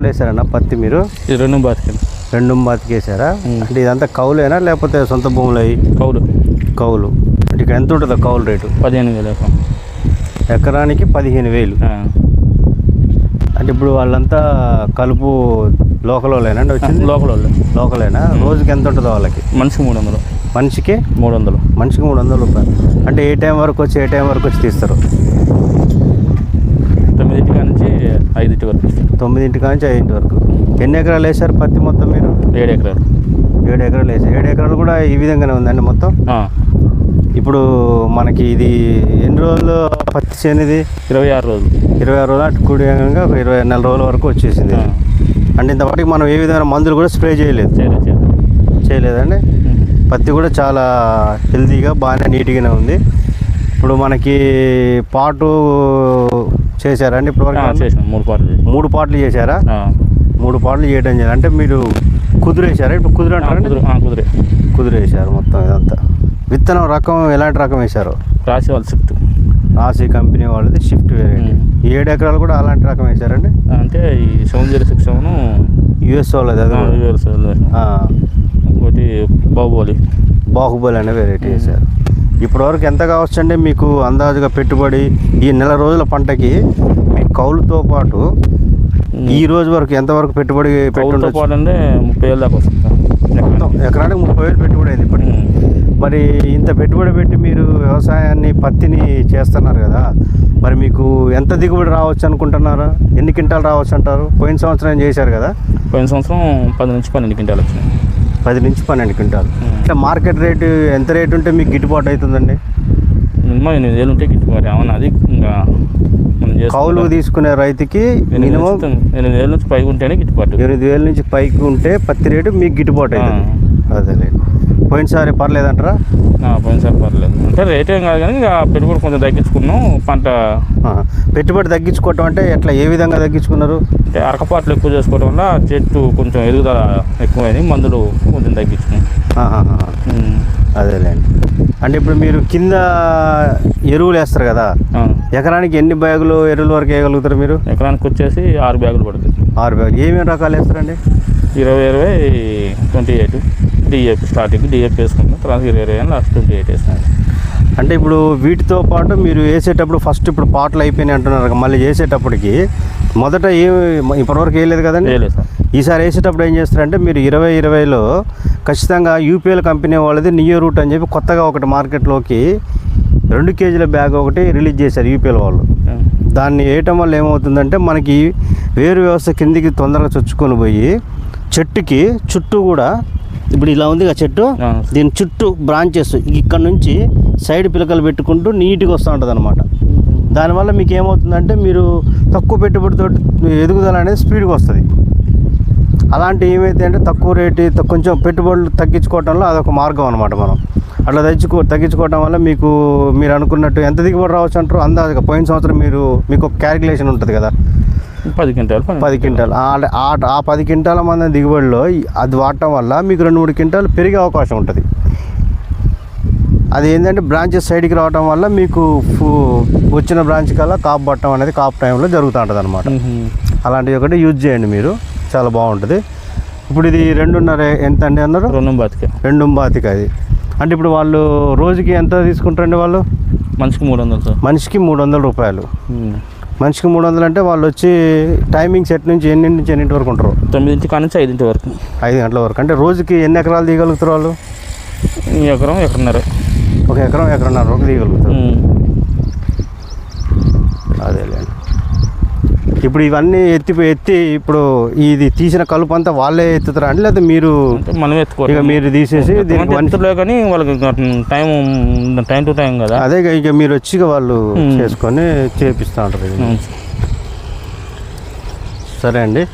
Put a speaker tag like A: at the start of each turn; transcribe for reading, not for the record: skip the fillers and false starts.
A: వేసారన్నా పత్తి మీరు?
B: ఇది 2 బాతికి.
A: 2 బాతికి వేసారా? అంటే ఇదంతా కౌలేనా లేకపోతే సొంత భూములు అయ్యి? కౌలు. అంటే ఇక్కడ ఎంత ఉంటుందో కౌలు రేటు?
B: 15,000
A: ఎకరానికి 15,000. అంటే ఇప్పుడు వాళ్ళంతా కలుపు లోకల్ వాళ్ళేనండి వచ్చింది? లోకలేనా? రోజుకి ఎంత ఉంటుందో వాళ్ళకి?
B: మనిషికి 300.
A: మనిషికి
B: 300.
A: మనిషికి 300 రూపాయలు. అంటే ఏ టైం వరకు వచ్చి తీస్తారు?
B: 9 నుంచి 5 వరకు.
A: 9 నుంచి 5 వరకు. ఎన్ని ఎకరాలు వేసారు పత్తి మొత్తం మీరు?
B: 7 ఎకరాలు.
A: 7 ఎకరాలు వేసారు. 7 ఎకరాలు కూడా ఈ విధంగానే ఉందండి మొత్తం? ఇప్పుడు మనకి ఇది ఎన్ని రోజులు పత్తి చేనిది?
B: 26 రోజులు.
A: 26 రోజులు అటు కూడియంగా 24 నెల రోజుల వరకు వచ్చేసింది. అంటే ఇంతవరకు మనం ఏ విధమైన మందులు కూడా స్ప్రే చేయలేదండి. పత్తి కూడా చాలా హెల్తీగా బాగానే నీట్గానే ఉంది. ఇప్పుడు మనకి పాటు చేశారండి ఇప్పటివరకు? 3 పాటలు చేశారా? 3 పాటలు చేయడం చేయాలి. అంటే మీరు కుదిరేసారా? ఇప్పుడు కుదురు అంటారండి? కుదిరేసారు మొత్తం ఇదంతా. విత్తనం రకం ఎలాంటి రకం వేశారు? రాశి కంపెనీ వాళ్ళది షిఫ్ట్ వెరైటీ. 7 ఎకరాలు కూడా అలాంటి రకం వేశారండి?
B: అంటే ఈ 706
A: యుఎస్ వాళ్ళది. అది
B: ఇంకోటి బాహుబలి
A: అనే వెరైటీ వేశారు. ఇప్పటివరకు ఎంత కావచ్చండి మీకు అందాజుగా పెట్టుబడి ఈ నెల రోజుల పంటకి? మీ కౌలుతో పాటు ఈ రోజు వరకు ఎంతవరకు పెట్టుబడి
B: అంటే 30,000 దాకా వస్తుంది.
A: ఎకరానికి 30,000 పెట్టుబడి అయింది ఇప్పటికి. మరి ఇంత పెట్టుబడి పెట్టి మీరు వ్యవసాయాన్ని పత్తిని చేస్తున్నారు కదా, మరి మీకు ఎంత దిగుబడి రావచ్చు అనుకుంటున్నారా? ఎన్ని క్వింటాలు రావచ్చు అంటారు? పోయిన సంవత్సరం చేశారు కదా?
B: పోయిన సంవత్సరం 10 నుంచి 12 క్వింటాలు వచ్చినాయి.
A: 10 నుంచి 12 క్వింటాలు. అంటే మార్కెట్ రేటు ఎంత రేటు ఉంటే మీకు గిట్టుబాటు అవుతుందండి?
B: మినిమం 8,000 ఉంటే గిట్టుబాటు. అవును, అది ఇంకా
A: కౌలు తీసుకునే రైతుకి మినిమం
B: 8,000 నుంచి పైకి ఉంటేనే గిట్టుబాటు.
A: 8,000 నుంచి పైకి ఉంటే పత్తి రేటు మీకు గిట్టుబాటు అవుతుంది. అదేలే. పోయినసారి పర్లేదంటారా?
B: పోయినసారి పర్లేదు. అంటే రేట్ ఏం కాదు కానీ ఇక పెట్టుబడి కొంచెం తగ్గించుకున్నాం. పంట
A: పెట్టుబడి తగ్గించుకోవటం అంటే ఎట్లా, ఏ విధంగా తగ్గించుకున్నారు?
B: అంటే అరకపాట్లు ఎక్కువ చేసుకోవడం వల్ల చెట్టు కొంచెం ఎదుగుదల ఎక్కువైంది, మందులు కొంచెం తగ్గించుకున్నాం.
A: అదేలేండి. అంటే ఇప్పుడు మీరు కింద ఎరువులు వేస్తారు కదా, ఎకరానికి ఎన్ని బ్యాగులు ఎరువుల వరకు వేయగలుగుతారు మీరు?
B: ఎకరానికి వచ్చేసి 6 బ్యాగులు పడుతుంది.
A: 6 బ్యాగులు. ఏమేమి రకాలు వేస్తారండి?
B: 20-28 డిఏపి. స్టార్టింగ్ డిఏపి వేసుకుంటాం, తర్వాత 20 లాస్ట్ 28 వేస్తాను.
A: అంటే ఇప్పుడు వీటితో పాటు మీరు వేసేటప్పుడు ఫస్ట్ ఇప్పుడు పాటలు అయిపోయినాయి అంటున్నారు, మళ్ళీ చేసేటప్పటికి మొదట ఇప్పటివరకు వేయలేదు కదండి?
B: వేయలేదు సార్.
A: ఈసారి వేసేటప్పుడు ఏం చేస్తారంటే మీరు 2020లో ఖచ్చితంగా యూపీఎల్ కంపెనీ వాళ్ళది నియో రూట్ అని చెప్పి కొత్తగా ఒకటి మార్కెట్లోకి 2 కేజీల బ్యాగ్ ఒకటి రిలీజ్ చేశారు యూపీఎల్ వాళ్ళు. దాన్ని వేయటం వల్ల ఏమవుతుందంటే మనకి వేరు వ్యవస్థ కిందికి తొందరగా చొచ్చుకొని పోయి చెట్టుకి చుట్టూ కూడా ఇప్పుడు ఇలా ఉంది కదా చెట్టు, దీని చుట్టూ బ్రాంచెస్ ఇక్కడ నుంచి సైడ్ పిలకలు పెట్టుకుంటూ నీట్గా వస్తూ ఉంటుంది అనమాట. దానివల్ల మీకు ఏమవుతుందంటే మీరు తక్కువ పెట్టుబడితో ఎదుగుదల అనేది స్పీడ్గా వస్తుంది. అలాంటి ఏమైతే అంటే తక్కువ రేటు కొంచెం పెట్టుబడులు తగ్గించుకోవడంలో అదొక మార్గం అనమాట. మనం అట్లా తగ్గించుకోవడం వల్ల మీరు అనుకున్నట్టు ఎంత దిగుబడి రావచ్చు అంటారు అందాజుగా? పోయిన సంవత్సరం మీకు ఒక క్యాలిక్యులేషన్ ఉంటుంది కదా,
B: 10 క్వింటాలు.
A: ఆ 10 క్వింటాల మంది దిగుబడిలో అది వాడటం వల్ల మీకు 2-3 క్వింటాలు పెరిగే అవకాశం ఉంటుంది. అది ఏంటంటే బ్రాంచెస్ సైడ్కి రావడం వల్ల మీకు వచ్చిన బ్రాంచ్ కల్లా కాపు పట్టడం అనేది కాపు టైంలో జరుగుతూ ఉంటుంది అనమాట. అలాంటివి ఒకటి యూజ్ చేయండి మీరు, చాలా బాగుంటుంది. ఇప్పుడు ఇది 2.5 ఎంత అండి అన్నారు? 2 బాతిక. అది అంటే ఇప్పుడు వాళ్ళు రోజుకి ఎంత తీసుకుంటారండి వాళ్ళు?
B: మనిషికి 300 సార్.
A: మనిషికి 300 రూపాయలు. మనిషికి 300 అంటే వాళ్ళు వచ్చి టైమింగ్ సెట్ నుంచి ఎన్నింటి నుంచి ఎన్నింటి వరకు ఉంటారు?
B: 9 నుంచి 5 వరకు.
A: 5 గంటల వరకు. అంటే రోజుకి ఎన్ని ఎకరాలు తీయగలుగుతారు వాళ్ళు?
B: ఎకరం.
A: ఒక ఎకరన్నర వరకు తీయగలుగుతారు. అదేలేండి. ఇప్పుడు ఇవన్నీ ఎత్తి ఇప్పుడు ఇది తీసిన కలుపు అంతా వాళ్ళే ఎత్తుతారా అండి, లేదా మీరు
B: మనం ఎత్తుకోవాలి?
A: ఇక మీరు తీసేసి
B: దీనికి కానీ వాళ్ళకి టైం టు టైం కదా.
A: అదే ఇక మీరు వచ్చి వాళ్ళు చేసుకొని చేపిస్తూ ఉంటారు. సరే అండి.